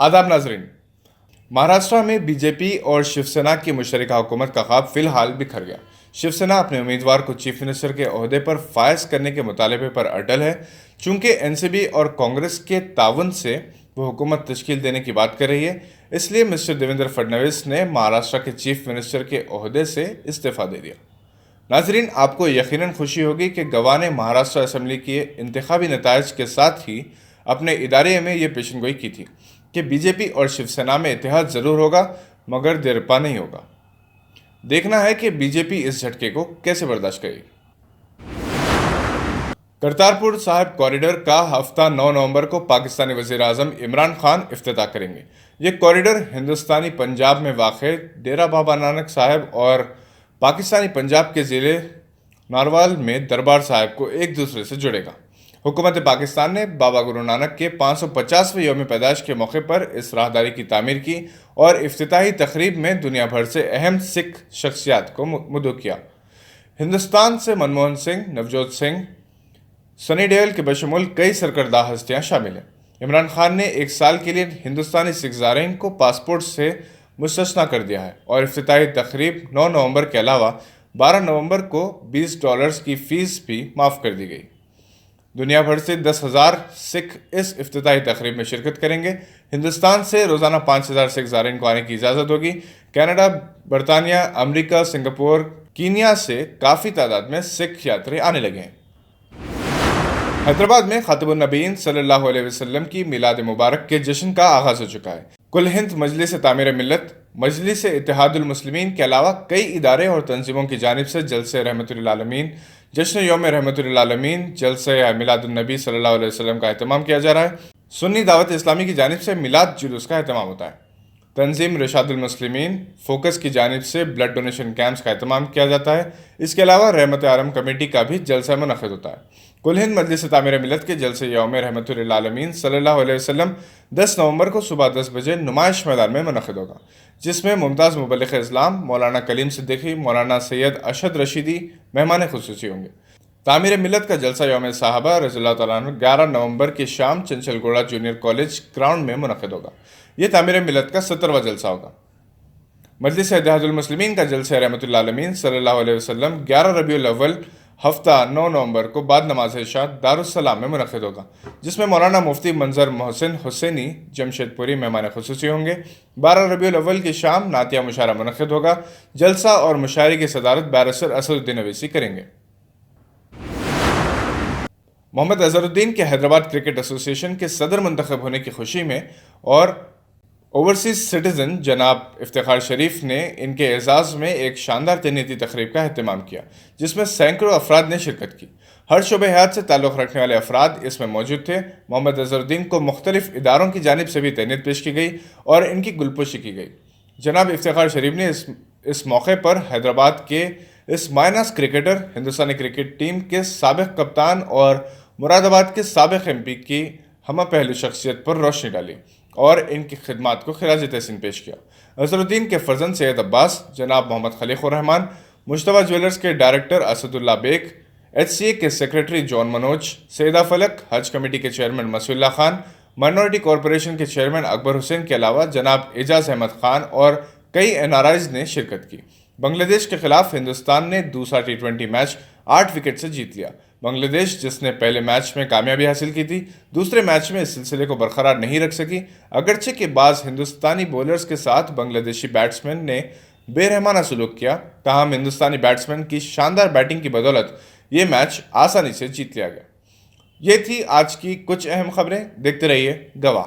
आदाब नाजरीन। महाराष्ट्र में बीजेपी और शिवसेना की मुशतरका हुकूमत का ख्वाब फिलहाल बिखर गया। शिवसेना अपने उम्मीदवार को चीफ मिनिस्टर के ओहदे पर फायज करने के मुतालबे पर अटल है। चूंकि एनसीपी और कांग्रेस के ताउन से वो हुकूमत तश्कील देने की बात कर रही है, इसलिए मिस्टर देवेंद्र फडणवीस ने महाराष्ट्र के चीफ मिनिस्टर के ओहदे से इस्तीफा दे दिया। नाजरीन, आपको यकीनन खुशी होगी कि गवाह ने महाराष्ट्र असम्बली के इंतखाबी नतायज के साथ ही अपने इदारे में ये पेशनगोई की थी कि बीजेपी और शिवसेना में इत्तेहाद ज़रूर होगा, मगर देरपा नहीं होगा। देखना है कि बीजेपी इस झटके को कैसे बर्दाश्त करेगी। करतारपुर साहिब कॉरिडोर का हफ्ता 9 नवंबर को पाकिस्तानी वज़ीर आज़म इमरान खान इफ्तिताह करेंगे। ये कॉरिडोर हिंदुस्तानी पंजाब में वाक़ डेरा बाबा नानक साहिब और पाकिस्तानी पंजाब के ज़िले नारवाल में दरबार साहिब को एक दूसरे से जुड़ेगा। हुकूमत पाकिस्तान ने बाबा गुरु नानक के 550वें यौम पैदाइश के मौके पर इस राहदारी की तामीर की और इफ्तिताही तकरीब में दुनिया भर से अहम सिख शख्सियात को मदऊ किया। हिंदुस्तान से मनमोहन सिंह, नवजोत सिंह, सनी देओल के बशमूल कई सरकर्दा हस्तियां शामिल हैं। इमरान खान ने एक साल के लिए हिंदुस्तानी सिख ज़ारईन को पासपोर्ट से मुस्तस्ना कर दिया है और इफ्तिताही तकरीब 9 नवंबर के अलावा 12 नवंबर को $20 की फ़ीस भी माफ़ कर दी गई। दुनिया भर से 10,000 सिख इस इफ्तिताही तकरीब में शिरकत करेंगे। हिंदुस्तान से रोज़ाना 5,000 सिख ज़ारईन को आने की इजाज़त होगी। कनाडा, बरतानिया, अमेरिका, सिंगापुर, कीनिया से काफ़ी तादाद में सिख यात्री आने लगे हैं। हैदराबाद में खातिबुन नबीयीन सल्लल्लाहु अलैहि वसल्लम की मिलाद मुबारक के जश्न का आगाज़ हो चुका है। कुल हिंद मजलिस तामीर मिल्लत, मजलिस इत्तेहादुल मुस्लिमीन के अलावा कई इदारे और तंजीमों की जानिब से जलसे रहमतुल आलमीन, जश्न यौम रहमतुल आलमीन, जलसे मिलादुन्नबी सल्लल्लाहु अलैहि वसल्लम का एहतमाम किया जा रहा है। सुन्नी दावत इस्लामी की जानिब से मिलाद जुलूस का एहतमाम होता है। तंजीम रिशादुल मुस्लिमीन फोकस की जानिब से ब्लड डोनेशन कैंप्स का एहतमाम किया जाता है। इसके अलावा रहमत आलम कमेटी का भी जलसा मुनक़िद होता है। कुल हिंद मजलिस तामीर मिल्लत के जलसे यौम रहमतुल आलमीन सल्लल्लाहु अलैहि वसल्लम 10 नवंबर को सुबह 10 बजे नुमाइश मैदान में मुनक़िद होगा, जिसमें मुमताज़ मुबल्लिग़ इस्लाम मौलाना कलीम सिद्दीकी, मौलाना सैयद अशद रशीदी मेहमान खुसूसी होंगे। तामीर मिल्लत का जलसा यौम साहबा रज़ियल्लाहु तआला अन्हु 11 नवंबर की शाम चंचलगौड़ा जूनियर कॉलेज ग्राउंड में मुनक़िद होगा। ये तामीर मिल्लत का 17वां जलसा होगा। मजलिस इत्तेहादुल मुस्लिमीन का जलसा रहमतुल आलमीन सल्लल्लाहु अलैहि वसल्लम 11 रबीउल अव्वल हफ्ता 9 नवंबर को बाद नमाज इशा दारुस्सलाम में मुनक़िद होगा, जिसमें मौलाना मुफ्ती मंजर मोहसिन हुसैनी जमशेदपुरी मेहमान खुसूसी होंगे। 12 रबीउल अव्वल की शाम नातिया मुशायरा मुनक़िद होगा। जलसा और मुशायरे की सदारत बैरिस्टर असदुद्दीन अवैसी करेंगे। मोहम्मद अज़हरुद्दीन के हैदराबाद क्रिकेट एसोसिएशन के सदर मुंतखब होने की खुशी में और ओवरसीज सिटीज़न जनाब इफ्तिखार शरीफ ने इनके एजाज़ में एक शानदार तहनीती तकरीब का अहतमाम किया, जिसमें सैकड़ों अफराद ने शिरकत की। हर शोबे हयात से ताल्लुक़ रखने वाले अफराद इसमें मौजूद थे। मोहम्मद अज़हरुद्दीन को मुख्तलिफ इदारों की जानिब से भी तहनीत पेश की गई और इनकी गुलपोशी की गई। जनाब इफ्तिखार शरीफ ने इस मौके पर हैदराबाद के इस मायनास क्रिकेटर, हिंदुस्तानी क्रिकेट टीम के साबिक़ कप्तान और मुरादाबाद के साबिक़ एमपी की हम पहलू शख्सियत पर रोशनी डाली और इनकी खिदमात को खिराज तहसीन पेश किया। अज़हरुद्दीन के फर्जंद सैयद अब्बास, जनाब मोहम्मद खलीक़ुर रहमान, मुश्तबा ज्वेलर्स के डायरेक्टर असदुल्ला बेग, HCA के सेक्रेटरी जॉन मनोज, सैदा फलक, हज कमेटी के चेयरमैन मसूल्ला खान, माइनॉरिटी कॉरपोरेशन के चेयरमैन अकबर हुसैन के अलावा जनाब एजाज अहमद खान और कई NRIs ने शिरकत की। बांग्लादेश के खिलाफ हिंदुस्तान ने दूसरा T20 मैच 8 विकेट से जीत लिया। बांग्लादेश, जिसने पहले मैच में कामयाबी हासिल की थी, दूसरे मैच में इस सिलसिले को बरकरार नहीं रख सकी। अगरचे के बाज़ हिंदुस्तानी बॉलर्स के साथ बांग्लादेशी बैट्समैन ने बेरहमाना सलूक किया, ताहम हिंदुस्तानी बैट्समैन की शानदार बैटिंग की बदौलत ये मैच आसानी से जीत लिया गया। ये थी आज की कुछ अहम खबरें। देखते रहिए गवाह।